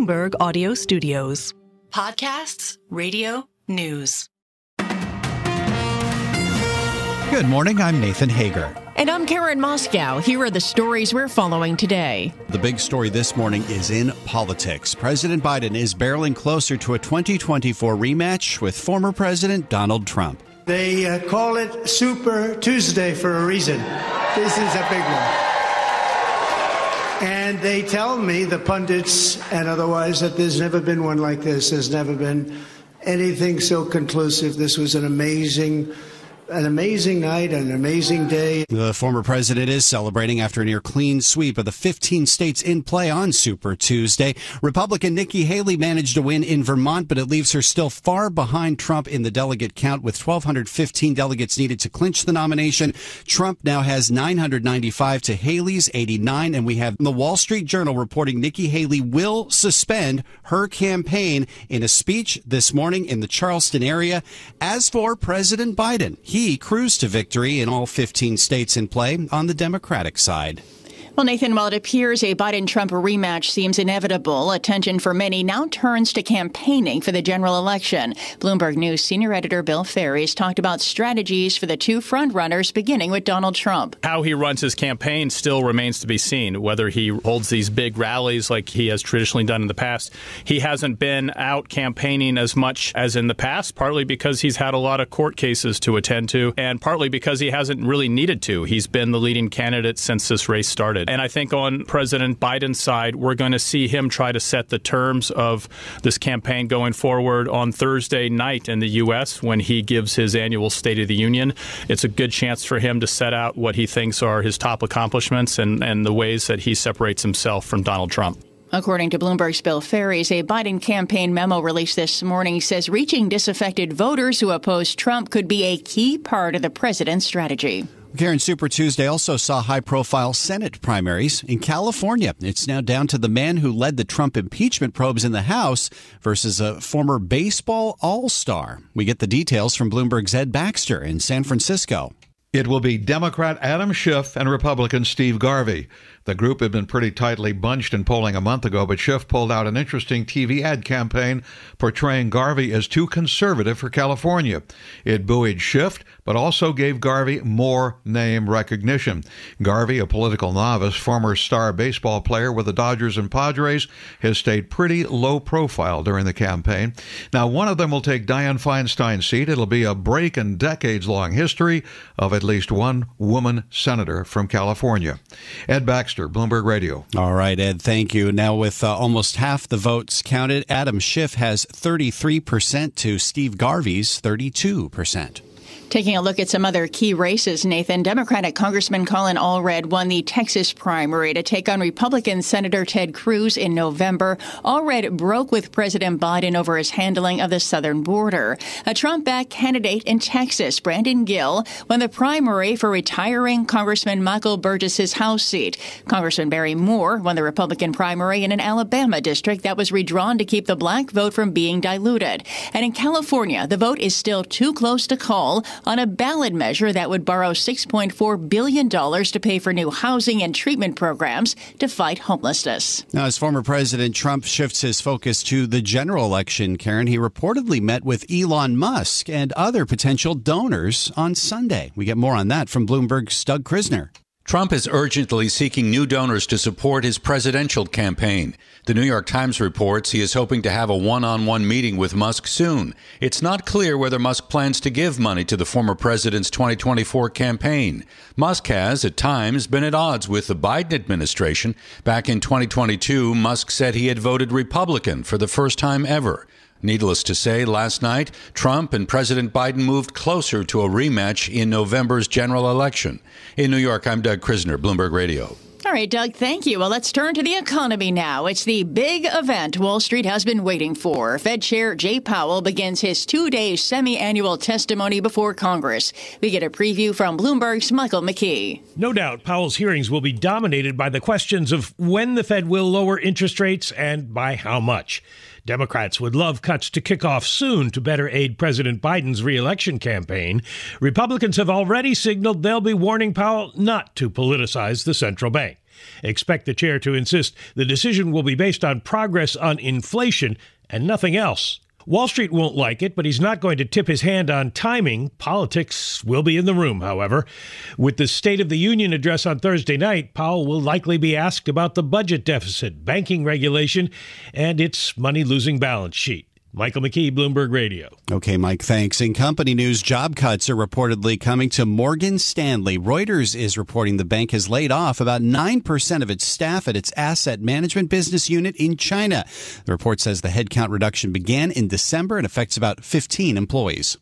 Bloomberg Audio Studios. Podcasts, radio, news. Good morning, I'm Nathan Hager. And I'm Karen Moscow. Here are the stories we're following today. The big story this morning is in politics. President Biden is barreling closer to a 2024 rematch with former President Donald Trump. They call it Super Tuesday for a reason. This is a big one. And they tell me, the pundits and otherwise, that there's never been one like this. There's never been anything so conclusive. This was an amazing night, an amazing day. The former president is celebrating after a near clean sweep of the 15 states in play on Super Tuesday. Republican Nikki Haley managed to win in Vermont, but it leaves her still far behind Trump in the delegate count, with 1,215 delegates needed to clinch the nomination. Trump now has 995 to Haley's 89, and we have the Wall Street Journal reporting Nikki Haley will suspend her campaign in a speech this morning in the Charleston area. As for President Biden, he cruised to victory in all 15 states in play on the Democratic side. Well, Nathan, while it appears a Biden-Trump rematch seems inevitable, attention for many now turns to campaigning for the general election. Bloomberg News senior editor Bill Ferry has talked about strategies for the two frontrunners, beginning with Donald Trump. How he runs his campaign still remains to be seen, whether he holds these big rallies like he has traditionally done in the past. He hasn't been out campaigning as much as in the past, partly because he's had a lot of court cases to attend to, and partly because he hasn't really needed to. He's been the leading candidate since this race started. And I think on President Biden's side, we're going to see him try to set the terms of this campaign going forward on Thursday night in the U.S. when he gives his annual State of the Union. It's a good chance for him to set out what he thinks are his top accomplishments and the ways that he separates himself from Donald Trump. According to Bloomberg's Bill Ferry, a Biden campaign memo released this morning says reaching disaffected voters who oppose Trump could be a key part of the president's strategy. Karen, Super Tuesday also saw high-profile Senate primaries in California. It's now down to the man who led the Trump impeachment probes in the House versus a former baseball all-star. We get the details from Bloomberg's Ed Baxter in San Francisco. It will be Democrat Adam Schiff and Republican Steve Garvey. The group had been pretty tightly bunched in polling a month ago, but Schiff pulled out an interesting TV ad campaign portraying Garvey as too conservative for California. It buoyed Schiff, but also gave Garvey more name recognition. Garvey, a political novice, former star baseball player with the Dodgers and Padres, has stayed pretty low profile during the campaign. Now, one of them will take Dianne Feinstein's seat. It'll be a break in decades-long history of at least one woman senator from California. Ed Baxter, Bloomberg Radio. All right, Ed, thank you. Now, with almost half the votes counted, Adam Schiff has 33% to Steve Garvey's 32%. Taking a look at some other key races, Nathan, Democratic Congressman Colin Allred won the Texas primary to take on Republican Senator Ted Cruz in November. Allred broke with President Biden over his handling of the southern border. A Trump-backed candidate in Texas, Brandon Gill, won the primary for retiring Congressman Michael Burgess's House seat. Congressman Barry Moore won the Republican primary in an Alabama district that was redrawn to keep the black vote from being diluted. And in California, the vote is still too close to call on a ballot measure that would borrow $6.4 billion to pay for new housing and treatment programs to fight homelessness. Now, as former President Trump shifts his focus to the general election, Karen, he reportedly met with Elon Musk and other potential donors on Sunday. We get more on that from Bloomberg's Doug Krisner. Trump is urgently seeking new donors to support his presidential campaign. The New York Times reports he is hoping to have a one-on-one meeting with Musk soon. It's not clear whether Musk plans to give money to the former president's 2024 campaign. Musk has, at times, been at odds with the Biden administration. Back in 2022, Musk said he had voted Republican for the first time ever. Needless to say, last night, Trump and President Biden moved closer to a rematch in November's general election. In New York, I'm Doug Krisner, Bloomberg Radio. All right, Doug, thank you. Well, let's turn to the economy now. It's the big event Wall Street has been waiting for. Fed Chair Jay Powell begins his two-day semi-annual testimony before Congress. We get a preview from Bloomberg's Michael McKee. No doubt Powell's hearings will be dominated by the questions of when the Fed will lower interest rates and by how much. Democrats would love cuts to kick off soon to better aid President Biden's re-election campaign. Republicans have already signaled they'll be warning Powell not to politicize the central bank. Expect the chair to insist the decision will be based on progress on inflation and nothing else. Wall Street won't like it, but he's not going to tip his hand on timing. Politics will be in the room, however. With the State of the Union address on Thursday night, Powell will likely be asked about the budget deficit, banking regulation, and its money-losing balance sheet. Michael McKee, Bloomberg Radio. Okay, Mike, thanks. In company news, job cuts are reportedly coming to Morgan Stanley. Reuters is reporting the bank has laid off about 9% of its staff at its asset management business unit in China. The report says the headcount reduction began in December and affects about 15 employees.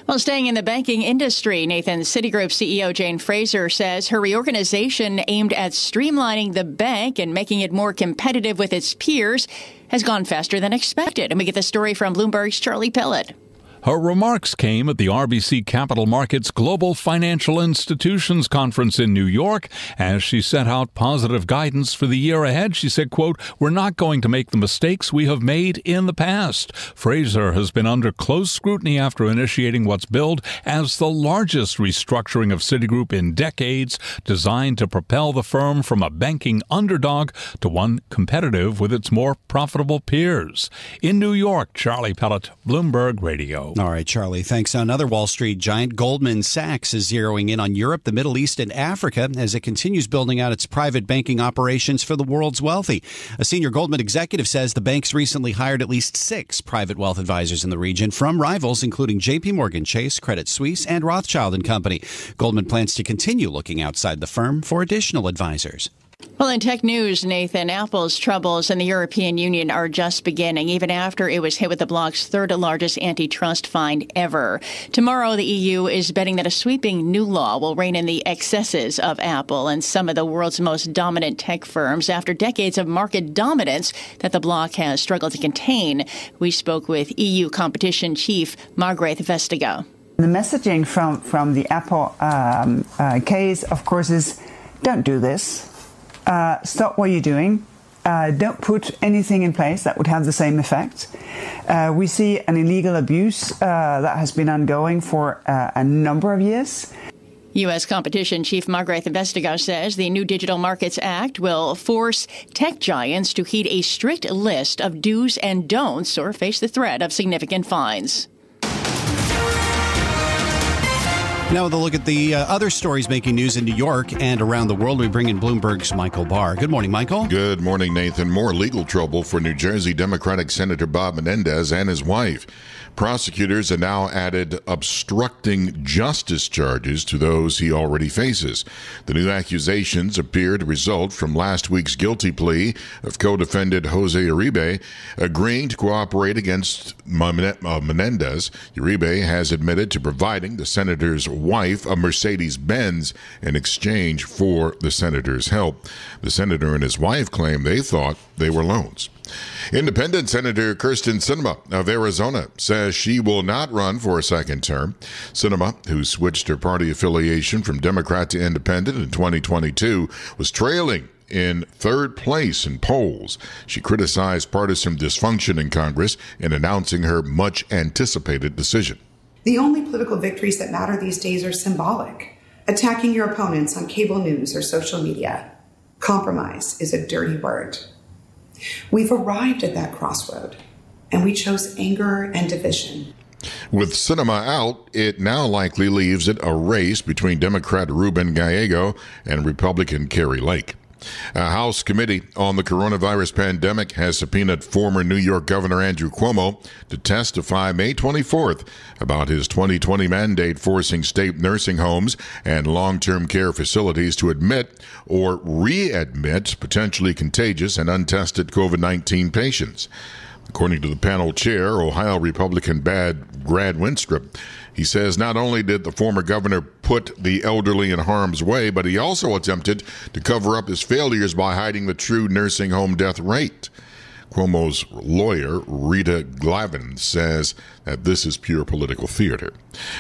Well, staying in the banking industry, Nathan, Citigroup CEO Jane Fraser says her reorganization aimed at streamlining the bank and making it more competitive with its peers has gone faster than expected. And we get the story from Bloomberg's Charlie Pellett. Her remarks came at the RBC Capital Markets Global Financial Institutions Conference in New York. As she set out positive guidance for the year ahead, she said, quote, "We're not going to make the mistakes we have made in the past." Fraser has been under close scrutiny after initiating what's billed as the largest restructuring of Citigroup in decades, designed to propel the firm from a banking underdog to one competitive with its more profitable peers. In New York, Charlie Pellett, Bloomberg Radio. All right, Charlie, thanks. Another Wall Street giant, Goldman Sachs, is zeroing in on Europe, the Middle East, and Africa as it continues building out its private banking operations for the world's wealthy. A senior Goldman executive says the bank's recently hired at least 6 private wealth advisors in the region from rivals, including J.P. Morgan Chase, Credit Suisse, and Rothschild & Company. Goldman plans to continue looking outside the firm for additional advisors. Well, in tech news, Nathan, Apple's troubles in the European Union are just beginning, even after it was hit with the bloc's third largest antitrust fine ever. Tomorrow, the EU is betting that a sweeping new law will rein in the excesses of Apple and some of the world's most dominant tech firms after decades of market dominance that the bloc has struggled to contain. We spoke with EU competition chief Margrethe Vestager. The messaging from the Apple case, of course, is don't do this. Stop what you're doing. Don't put anything in place that would have the same effect. We see an illegal abuse that has been ongoing for a number of years. U.S. Competition Chief Margrethe Vestager says the new Digital Markets Act will force tech giants to heed a strict list of do's and don'ts or face the threat of significant fines. Now with a look at the other stories making news in New York and around the world, we bring in Bloomberg's Michael Barr. Good morning, Michael. Good morning, Nathan. More legal trouble for New Jersey Democratic Senator Bob Menendez and his wife. Prosecutors have now added obstructing justice charges to those he already faces. The new accusations appear to result from last week's guilty plea of co-defendant Jose Uribe agreeing to cooperate against Menendez. Uribe has admitted to providing the senator's wife a Mercedes-Benz in exchange for the senator's help. The senator and his wife claim they thought they were loans. Independent Senator Kyrsten Sinema of Arizona says she will not run for a second term. Sinema, who switched her party affiliation from Democrat to Independent in 2022, was trailing in third place in polls. She criticized partisan dysfunction in Congress in announcing her much-anticipated decision. The only political victories that matter these days are symbolic. Attacking your opponents on cable news or social media. Compromise is a dirty word. We've arrived at that crossroad, and we chose anger and division. With Sinema out, it now likely leaves it a race between Democrat Ruben Gallego and Republican Carrie Lake. A House committee on the coronavirus pandemic has subpoenaed former New York Governor Andrew Cuomo to testify May 24th about his 2020 mandate forcing state nursing homes and long-term care facilities to admit or readmit potentially contagious and untested COVID-19 patients. According to the panel chair, Ohio Republican Brad Winstrup, he says not only did the former governor put the elderly in harm's way, but he also attempted to cover up his failures by hiding the true nursing home death rate. Cuomo's lawyer, Rita Glavin, says that this is pure political theater.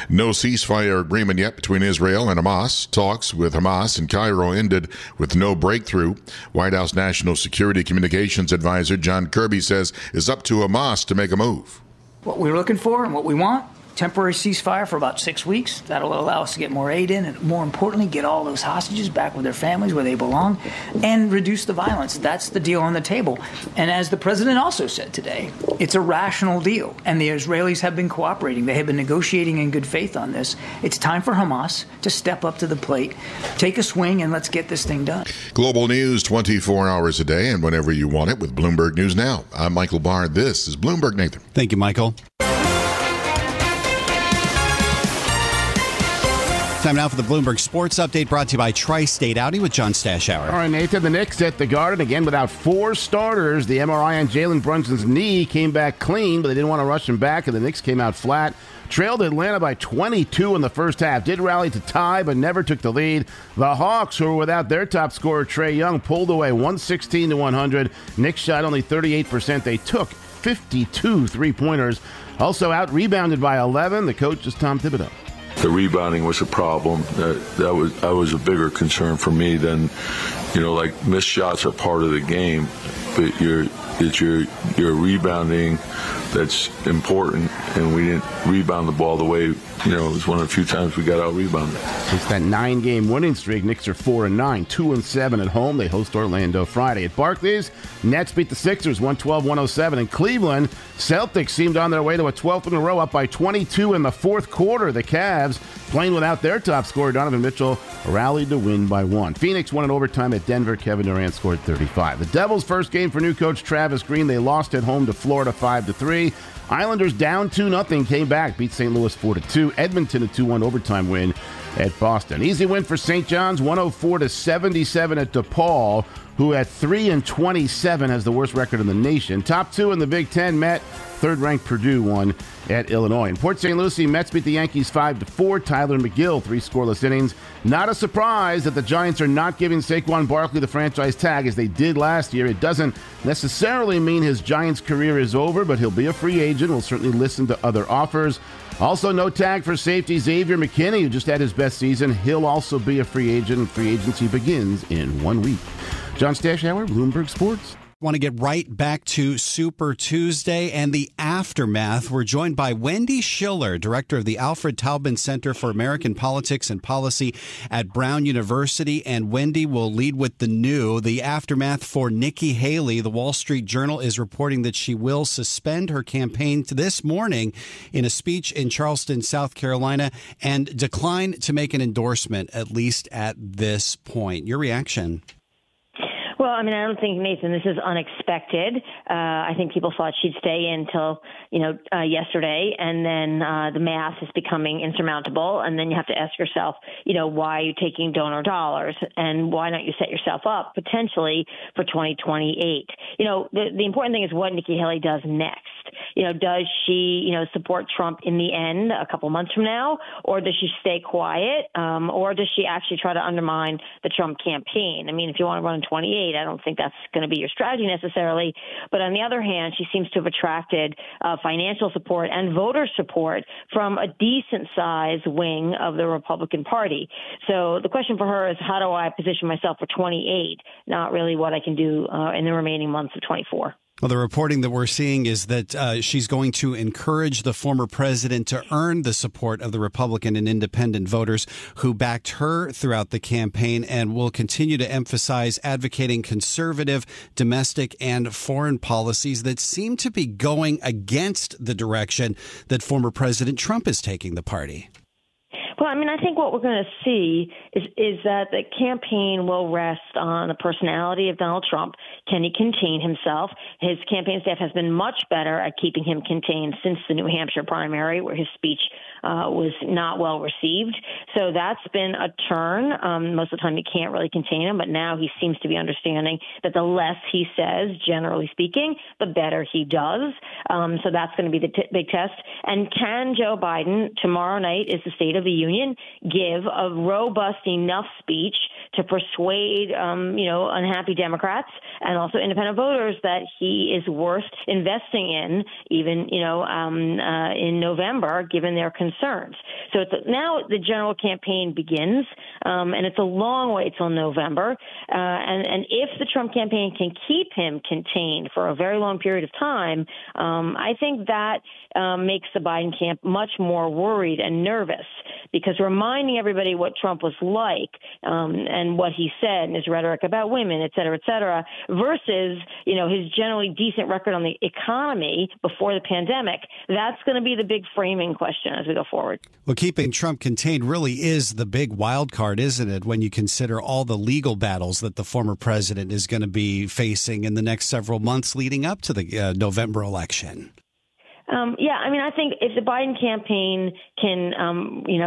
No ceasefire agreement yet between Israel and Hamas. Talks with Hamas in Cairo ended with no breakthrough. White House National Security Communications Advisor John Kirby says it's up to Hamas to make a move. What we're looking for and what we want temporary ceasefire for about 6 weeks. That'll allow us to get more aid in and, more importantly, get all those hostages back with their families where they belong and reduce the violence. That's the deal on the table. And as the president also said today, it's a rational deal. And the Israelis have been cooperating. They have been negotiating in good faith on this. It's time for Hamas to step up to the plate, take a swing, and let's get this thing done. Global news 24 hours a day and whenever you want it with Bloomberg News Now. I'm Michael Barr. This is Bloomberg Nathan. Thank you, Michael. Time now for the Bloomberg Sports Update, brought to you by Tri-State Audi with John Stashower. All right, Nathan, the Knicks at the Garden again without 4 starters. The MRI on Jalen Brunson's knee came back clean, but they didn't want to rush him back, and the Knicks came out flat. Trailed Atlanta by 22 in the first half. Did rally to tie, but never took the lead. The Hawks, who were without their top scorer, Trae Young, pulled away 116-100. Knicks shot only 38%. They took 52 three-pointers. Also out-rebounded by 11. The coach is Tom Thibodeau. The rebounding was a problem. That was a bigger concern for me than, like missed shots are part of the game, but it's your rebounding that's important, and we didn't rebound the ball the way, it was one of the few times we got out-rebounded. Since that 9-game winning streak, Knicks are 4-9, 2-7 at home. They host Orlando Friday. At Barclays, Nets beat the Sixers 112-107. In Cleveland, Celtics seemed on their way to a 12th in a row, up by 22 in the fourth quarter. The Cavs, playing without their top scorer, Donovan Mitchell, rallied to win by 1. Phoenix won in overtime at Denver. Kevin Durant scored 35. The Devils' first game for new coach Travis Green. They lost at home to Florida 5-3. Islanders down 2-0, came back, beat St. Louis 4-2. Edmonton a 2-1 overtime win at Boston. Easy win for St. John's, 104-77 at DePaul, who at 3-27 has the worst record in the nation. Top 2 in the Big Ten met. Third-ranked Purdue won at Illinois. In Port St. Lucie, Mets beat the Yankees 5-4. Tyler McGill, 3 scoreless innings. Not a surprise that the Giants are not giving Saquon Barkley the franchise tag as they did last year. It doesn't necessarily mean his Giants career is over, but he'll be a free agent. We'll certainly listen to other offers. Also, no tag for safety Xavier McKinney, who just had his best season. He'll also be a free agent, and free agency begins in 1 week. John Stashower, Bloomberg Sports. Want to get right back to Super Tuesday and the aftermath. We're joined by Wendy Schiller, director of the Alfred Taubman Center for American Politics and Policy at Brown University. And Wendy will lead with the aftermath for Nikki Haley. The Wall Street Journal is reporting that she will suspend her campaign this morning in a speech in Charleston, South Carolina, and decline to make an endorsement, at least at this point. Your reaction? Well, I mean, I don't think, Nathan, this is unexpected. I think people thought she'd stay until, yesterday, and then the math is becoming insurmountable. And then you have to ask yourself, why are you taking donor dollars, and why don't you set yourself up potentially for 2028? The important thing is what Nikki Haley does next. Does she, support Trump in the end a couple months from now, or does she stay quiet, or does she actually try to undermine the Trump campaign? I mean, if you want to run in 28, I don't think that's going to be your strategy necessarily. But on the other hand, she seems to have attracted financial support and voter support from a decent-sized wing of the Republican Party. So the question for her is, how do I position myself for 28, not really what I can do in the remaining months of 24. Well, the reporting that we're seeing is that she's going to encourage the former president to earn the support of the Republican and independent voters who backed her throughout the campaign, and will continue to emphasize advocating conservative domestic and foreign policies that seem to be going against the direction that former President Trump is taking the party. Well, I mean, I think what we're going to see is that the campaign will rest on the personality of Donald Trump. Can he contain himself? His campaign staff has been much better at keeping him contained since the New Hampshire primary, where his speech was not well received. So that's been a turn. Most of the time you can't really contain him, but now he seems to be understanding that the less he says, generally speaking, the better he does. So that's going to be the big test. And can Joe Biden, tomorrow night is the State of the Union, give a robust enough speech to persuade, unhappy Democrats and also independent voters that he is worth investing in, even, in November, given their concerns concerns. So now the general campaign begins, and it's a long way till November. And if the Trump campaign can keep him contained for a very long period of time, I think that makes the Biden camp much more worried and nervous, because reminding everybody what Trump was like and what he said and his rhetoric about women, et cetera, versus, his generally decent record on the economy before the pandemic, that's going to be the big framing question as we go forward. Well, keeping Trump contained really is the big wild card, isn't it, when you consider all the legal battles that the former president is going to be facing in the next several months leading up to the November election? I think if the Biden campaign can,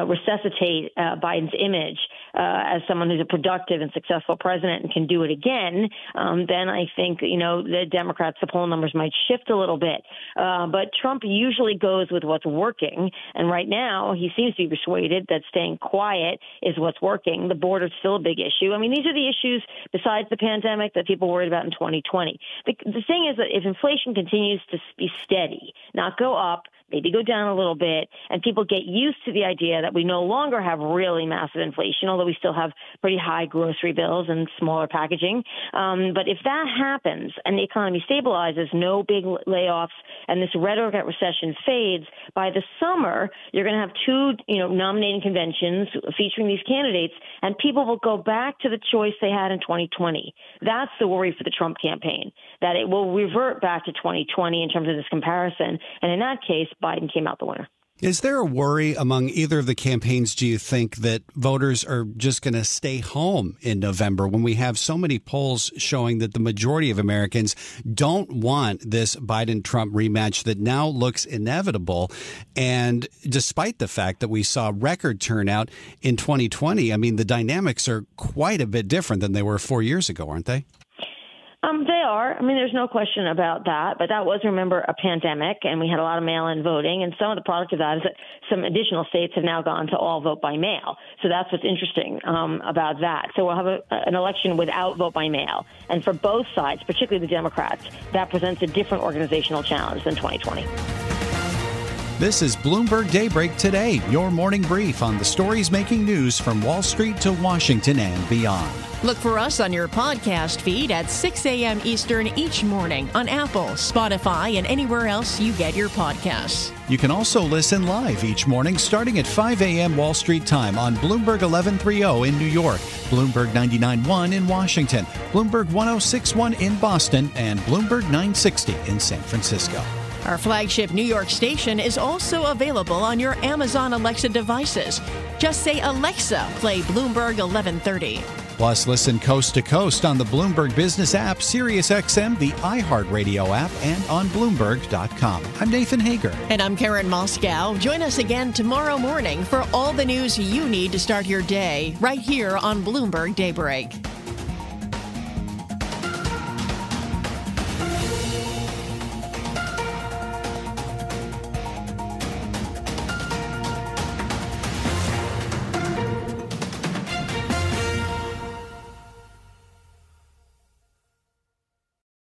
resuscitate Biden's image as someone who's a productive and successful president and can do it again, then I think, the Democrats, the poll numbers might shift a little bit. But Trump usually goes with what's working. And right now, he seems to be persuaded that staying quiet is what's working. The border's still a big issue. I mean, these are the issues besides the pandemic that people worried about in 2020. The thing is that if inflation continues to be steady, not go up, maybe go down a little bit, and people get used to the idea that we no longer have really massive inflation, although we still have pretty high grocery bills and smaller packaging. But if that happens and the economy stabilizes, no big layoffs, and this rhetoric at recession fades, by the summer, you're going to have two, nominating conventions featuring these candidates, and people will go back to the choice they had in 2020. That's the worry for the Trump campaign, that it will revert back to 2020 in terms of this comparison. And in that case, Biden came out the winner. Is there a worry among either of the campaigns, do you think, that voters are just going to stay home in November when we have so many polls showing that the majority of Americans don't want this Biden-Trump rematch that now looks inevitable? And despite the fact that we saw record turnout in 2020, I mean, the dynamics are quite a bit different than they were 4 years ago, aren't they? They are. I mean, there's no question about that. But that was, remember, a pandemic, and we had a lot of mail-in voting. And some of the product of that is that some additional states have now gone to all vote by mail. So that's what's interesting about that. So we'll have an election without vote by mail. And for both sides, particularly the Democrats, that presents a different organizational challenge than 2020. This is Bloomberg Daybreak Today, your morning brief on the stories making news from Wall Street to Washington and beyond. Look for us on your podcast feed at 6 a.m. Eastern each morning on Apple, Spotify, and anywhere else you get your podcasts. You can also listen live each morning starting at 5 a.m. Wall Street time on Bloomberg 1130 in New York, Bloomberg 99.1 in Washington, Bloomberg 106.1 in Boston, and Bloomberg 960 in San Francisco. Our flagship New York station is also available on your Amazon Alexa devices. Just say, Alexa, play Bloomberg 1130. Plus, listen coast to coast on the Bloomberg Business app, SiriusXM, the iHeartRadio app, and on Bloomberg.com. I'm Nathan Hager. And I'm Karen Moscow. Join us again tomorrow morning for all the news you need to start your day right here on Bloomberg Daybreak.